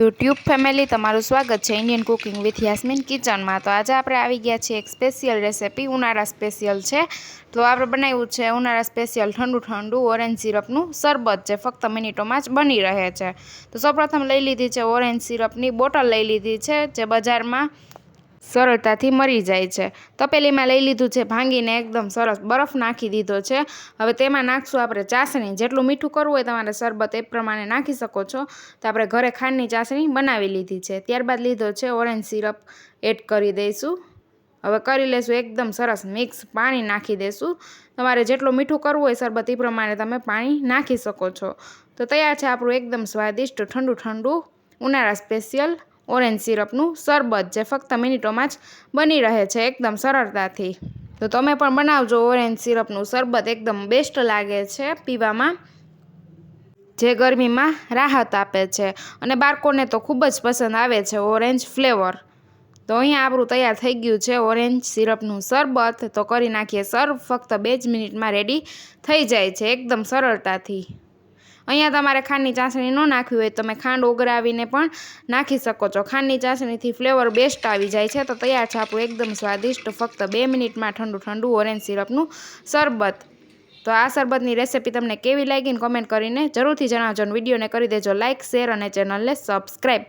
YouTube family તમારું સ્વાગત છે ઇન્ડિયન કુકિંગ વિથ યાસ્મીન કિચનમાં। તો આજે આપણે આવી ગયા છીએ એક સ્પેશિયલ રેસિપી, ઉનાળા સ્પેશિયલ છે। તો આપણે બનાવ્યું છે ઉનાળા સ્પેશિયલ ઠંડુ ઠંડુ ઓરેન્જ સિરપનું શરબત, જે ફક્ત મિનિટોમાં જ બની રહે છે। તો સૌપ્રથમ લઈ લીધી છે ઓરેન્જ સિરપની બોટલ લઈ લીધી છે, જે બજારમાં સરળતાથી મળી જાય છે। તપેલીમાં લઈ લીધું છે ભાંગીને એકદમ સરસ બરફ નાખી દીધો છે। હવે તેમાં નાખશું આપણે ચાસણી। જેટલું મીઠું કરવું હોય તમારે શરબત એ પ્રમાણે નાખી શકો છો। તો આપણે ઘરે ખાંડની ચાસણી બનાવી લીધી છે। ત્યારબાદ લીધો છે ઓરેન્જ સિરપ એડ કરી દઈશું। હવે કરી લેશું એકદમ સરસ મિક્સ। પાણી નાખી દઈશું। તમારે જેટલું મીઠું કરવું હોય શરબત એ પ્રમાણે તમે પાણી નાખી શકો છો। તો તૈયાર છે આપણું એકદમ સ્વાદિષ્ટ ઠંડુ ઠંડુ ઉનાળા સ્પેશિયલ ઓરેન્જ સિરપનું શરબત, જે ફક્ત મિનિટોમાં જ બની રહે છે એકદમ સરળતાથી। તો તમે પણ બનાવજો ઓરેન્જ સિરપનું શરબત, એકદમ બેસ્ટ લાગે છે પીવામાં, જે ગરમીમાં રાહત આપે છે અને બાળકોને તો ખૂબ જ પસંદ આવે છે ઓરેન્જ ફ્લેવર। તો અહીંયા આપણું તૈયાર થઈ ગયું છે ઓરેન્જ સિરપનું શરબત। તો કરી નાખીએ સર્વ। ફક્ત 2 જ મિનિટમાં રેડી થઈ જાય છે એકદમ સરળતાથી। અહીંયા તમારે ખાંડની ચાસણી ન નાખવી હોય તમે ખાંડ ઓગળાવીને પણ નાખી શકો છો। ખાંડની ચાસણીથી ફ્લેવર બેસ્ટ આવી જાય છે। તો તૈયાર છે આપણું એકદમ સ્વાદિષ્ટ ફક્ત 2 મિનિટમાં ઠંડુ ઠંડુ ઓરેન્જ સિરપનું શરબત। તો આ શરબતની રેસિપી તમને કેવી લાગી ને કમેન્ટ કરીને જરૂરથી જણાવજો। વિડીયોને કરી દેજો લાઇક, શેર અને ચેનલને સબસ્ક્રાઈબ।